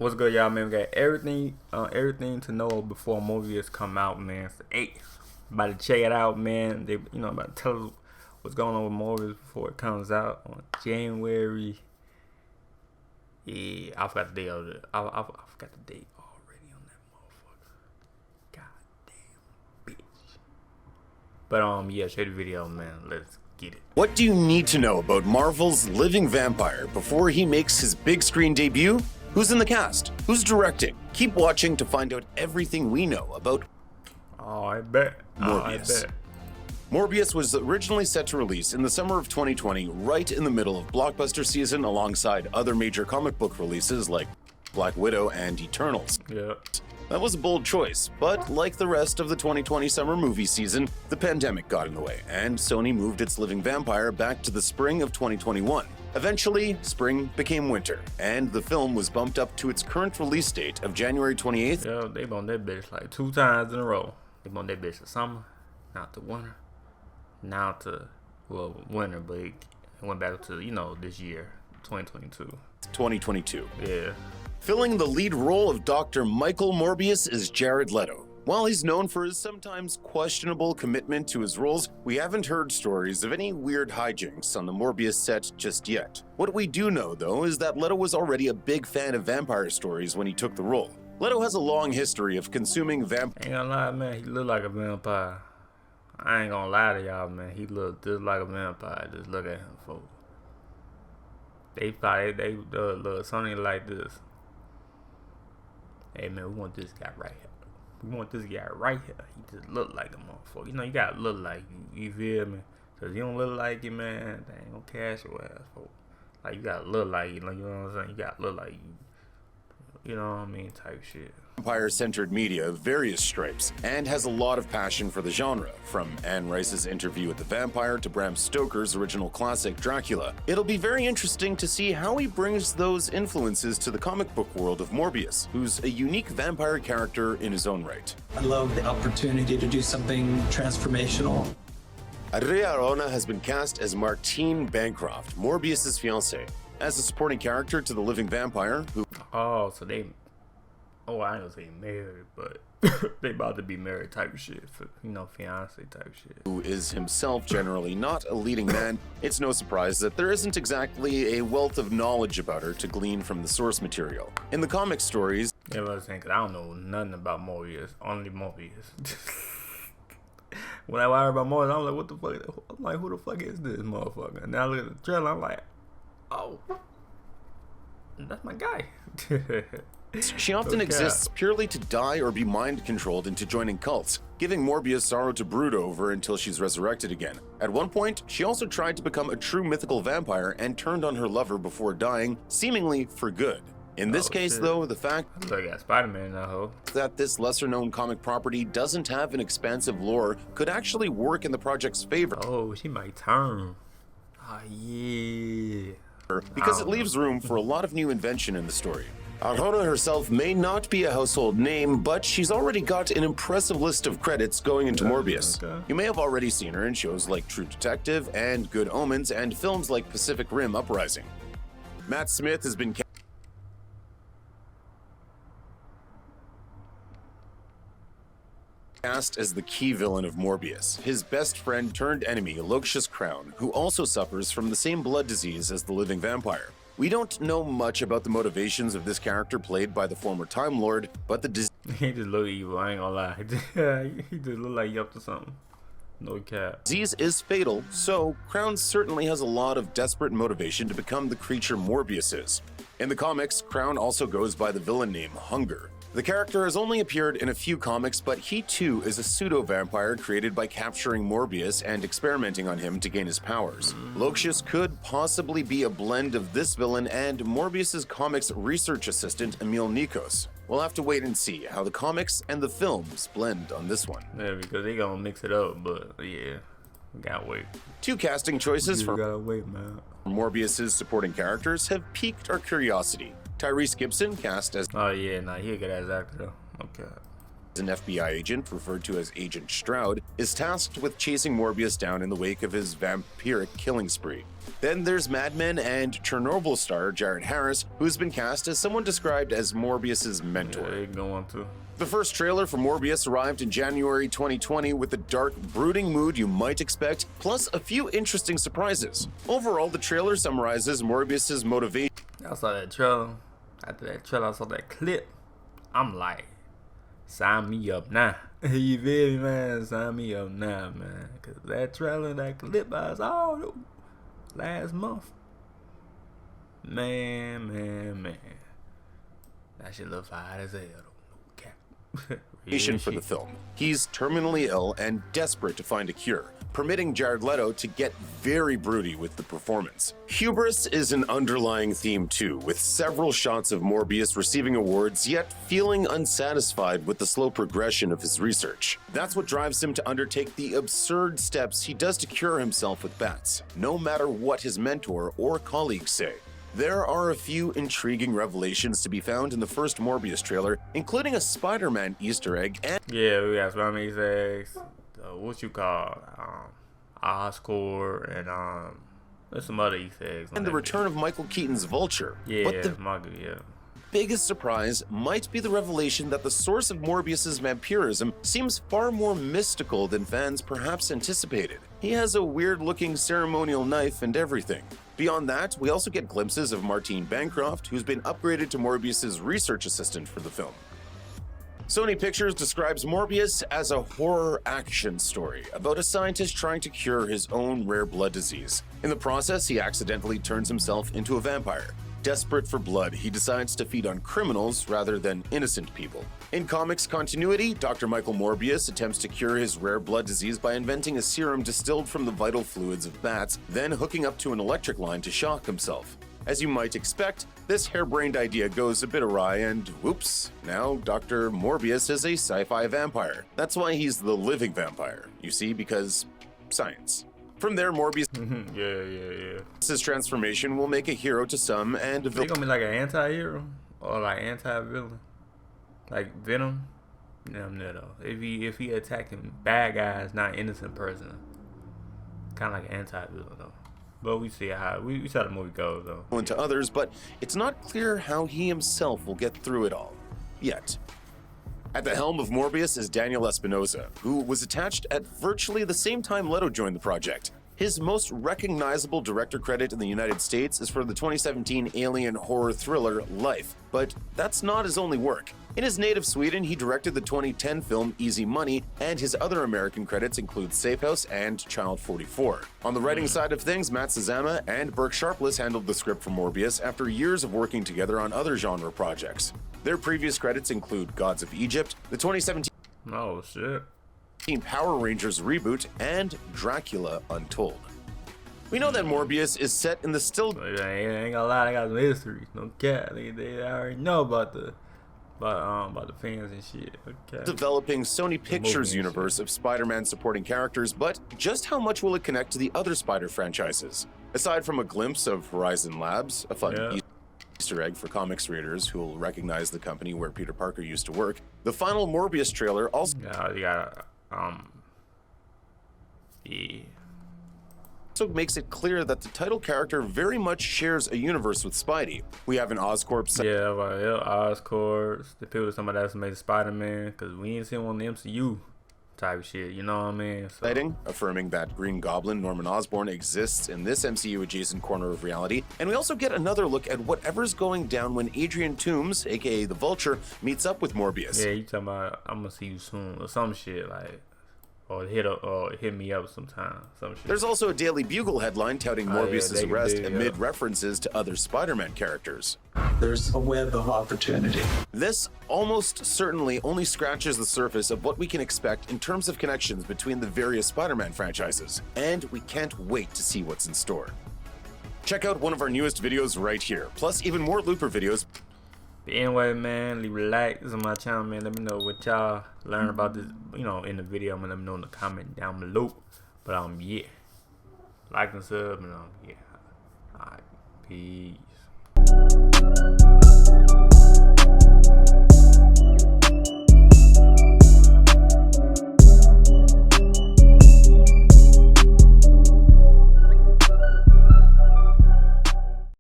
What's good, y'all, man? We got everything to know before Morbius come out, man. So, hey, about to check it out, man. They, about to tell us what's going on with Morbius before it comes out on January. Yeah, I forgot the date of it. I forgot the date already on that motherfucker. Goddamn bitch. But yeah, share the video, man. Let's get it. What do you need to know about Marvel's living vampire before he makes his big screen debut? Who's in the cast? Who's directing? Keep watching to find out everything we know about I bet. Morbius. Morbius was originally set to release in the summer of 2020, right in the middle of blockbuster season, alongside other major comic book releases like Black Widow and Eternals. Yeah. That was a bold choice, but like the rest of the 2020 summer movie season, the pandemic got in the way, and Sony moved its living vampire back to the spring of 2021. Eventually, spring became winter, and the film was bumped up to its current release date of January 28th. Yeah, they bumped that bitch like 2 times in a row. They bumped that bitch to summer, now to winter, now to, winter, but it went back to, this year, 2022. 2022. Yeah. Filling the lead role of Dr. Michael Morbius is Jared Leto. While he's known for his sometimes questionable commitment to his roles, we haven't heard stories of any weird hijinks on the Morbius set just yet. What we do know, though, is that Leto was already a big fan of vampire stories when he took the role. Leto has a long history of consuming vampire. Ain't gonna lie, man, he look like a vampire. I ain't gonna lie to y'all, man. He look just like a vampire. Just look at him, folks. They look something like this. Hey, man, we want this guy right here. We want this guy right here. He just look like a motherfucker. You gotta look like you. You feel me? Cause you don't look like it, man. They ain't gonna cash your ass, folks. Like, you gotta look like it. Like, you know what I'm saying? You gotta look like you. You know what I mean? Type shit. Vampire-centered media of various stripes, and has a lot of passion for the genre, from Anne Rice's Interview with the Vampire to Bram Stoker's original classic Dracula. It'll be very interesting to see how he brings those influences to the comic book world of Morbius, who's a unique vampire character in his own right. I love the opportunity to do something transformational. Adria Arona has been cast as Martine Bancroft, Morbius's fiancée, as a supporting character to the living vampire who... Oh, so they... Oh, I ain't gonna say married, but they about to be married type shit. Fiance type shit. Who is himself generally not a leading man. It's no surprise that there isn't exactly a wealth of knowledge about her to glean from the source material. In the comic stories... Yeah, I was saying, because I don't know nothing about Morbius. Only Morbius. When I heard about Morbius, I'm like, what the fuck? I'm like, who the fuck is this motherfucker? And now I look at the trailer, I'm like, oh, that's my guy. She often exists purely to die or be mind-controlled into joining cults, giving Morbius sorrow to brood over until she's resurrected again. At one point, she also tried to become a true mythical vampire and turned on her lover before dying, seemingly for good. In this case, though, the fact Spider-Man now, ho. that this lesser-known comic property doesn't have an expansive lore could actually work in the project's favor. Oh, she might turn. Oh, yeah. Because it leaves room for a lot of new invention in the story. Arjona herself may not be a household name, but she's already got an impressive list of credits going into Morbius. Okay. You may have already seen her in shows like True Detective and Good Omens, and films like Pacific Rim Uprising. Matt Smith has been cast as the key villain of Morbius, his best friend turned enemy, Loxias Crown, who also suffers from the same blood disease as the living vampire. We don't know much about the motivations of this character played by the former Time Lord, but the he just look evil, I ain't gonna lie. He just look like you up to something. No cap. disease is fatal, so Crown certainly has a lot of desperate motivation to become the creature Morbius is. In the comics, Crown also goes by the villain name Hunger. The character has only appeared in a few comics, but he too is a pseudo-vampire created by capturing Morbius and experimenting on him to gain his powers. Loxias could possibly be a blend of this villain and Morbius's comics research assistant Emil Nikos. We'll have to wait and see how the comics and the films blend on this one. Yeah, because they gonna mix it up, but yeah, gotta wait. Two casting choices for gotta wait, man. Morbius's supporting characters have piqued our curiosity. Tyrese Gibson, cast as Oh yeah, nah, he a good ass actor though. Okay. An FBI agent, referred to as Agent Stroud, is tasked with chasing Morbius down in the wake of his vampiric killing spree. Then there's Mad Men and Chernobyl star Jared Harris, who's been cast as someone described as Morbius's mentor. Yeah, going to. The first trailer for Morbius arrived in January 2020 with the dark, brooding mood you might expect, plus a few interesting surprises. Overall, the trailer summarizes Morbius's motivation. I saw that trailer. After that trailer, I saw that clip. I'm like, sign me up now. You feel me, man? Sign me up now, man. Cause that trailer, that clip I saw last month. Man. That shit look fire as hell. For the film. He's terminally ill and desperate to find a cure, permitting Jared Leto to get very broody with the performance. Hubris is an underlying theme too, with several shots of Morbius receiving awards yet feeling unsatisfied with the slow progression of his research. That's what drives him to undertake the absurd steps he does to cure himself with bats, no matter what his mentor or colleagues say. There are a few intriguing revelations to be found in the first Morbius trailer, including a Spider-Man Easter egg and yeah, we got Spider-Man Easter eggs. What you call Oscorp and there's some other Easter eggs. the return of Michael Keaton's Vulture. Yeah, but the biggest surprise might be the revelation that the source of Morbius's vampirism seems far more mystical than fans perhaps anticipated. He has a weird-looking ceremonial knife and everything. Beyond that, we also get glimpses of Martine Bancroft, who's been upgraded to Morbius's research assistant for the film. Sony Pictures describes Morbius as a horror action story about a scientist trying to cure his own rare blood disease. In the process, he accidentally turns himself into a vampire. Desperate for blood, he decides to feed on criminals rather than innocent people. In comics continuity, Dr. Michael Morbius attempts to cure his rare blood disease by inventing a serum distilled from the vital fluids of bats, then hooking up to an electric line to shock himself. As you might expect, this harebrained idea goes a bit awry and whoops, now Dr. Morbius is a sci-fi vampire. That's why he's the living vampire, you see, because science. From there, Morbius' His transformation will make a hero to some and a villain. He gonna be like an anti-hero or like anti-villain, like Venom. No. If he attacking bad guys, not innocent person, kind of like an anti-villain though. But we see how we saw the movie goes though. Into others, but it's not clear how he himself will get through it all yet. At the helm of Morbius is Daniel Espinosa, who was attached at virtually the same time Leto joined the project. His most recognizable director credit in the United States is for the 2017 alien horror thriller Life, but that's not his only work. In his native Sweden, he directed the 2010 film Easy Money, and his other American credits include Safe House and Child 44. On the writing side of things, Matt Sazama and Burke Sharpless handled the script for Morbius after years of working together on other genre projects. Their previous credits include Gods of Egypt, the 2017 Power Rangers reboot, and Dracula Untold. We know that Morbius is set in the still... I ain't gonna lie, I got some history. No cat. They already know about the fans and shit. Okay. Developing Sony Pictures universe of Spider-Man supporting characters, but just how much will it connect to the other Spider franchises? Aside from a glimpse of Horizon Labs, a fun Easter egg for comics readers who will recognize the company where Peter Parker used to work, the final Morbius trailer also makes it clear that the title character very much shares a universe with Spidey. We have an Oscorp Oscorp, the people with somebody else made Spider-Man, because we ain't seen one in the MCU type of shit, you know what I mean? So. Affirming that Green Goblin Norman Osborn exists in this MCU adjacent corner of reality, and we also get another look at whatever's going down when Adrian Toomes, aka the Vulture, meets up with Morbius. Yeah, you talking about I'm gonna see you soon or some shit like. Or hit me up sometime. Some shit. There's also a Daily Bugle headline touting Morbius' arrest amid references to other Spider-Man characters. There's a web of opportunity. This almost certainly only scratches the surface of what we can expect in terms of connections between the various Spider-Man franchises, and we can't wait to see what's in store. Check out one of our newest videos right here, plus even more Looper videos. But anyway, man, leave a like. This is my channel, man. Let me know what y'all learn about this, you know, in the video. I'm gonna let me know in the comment down below. But yeah, like and sub, and yeah. Alright, peace.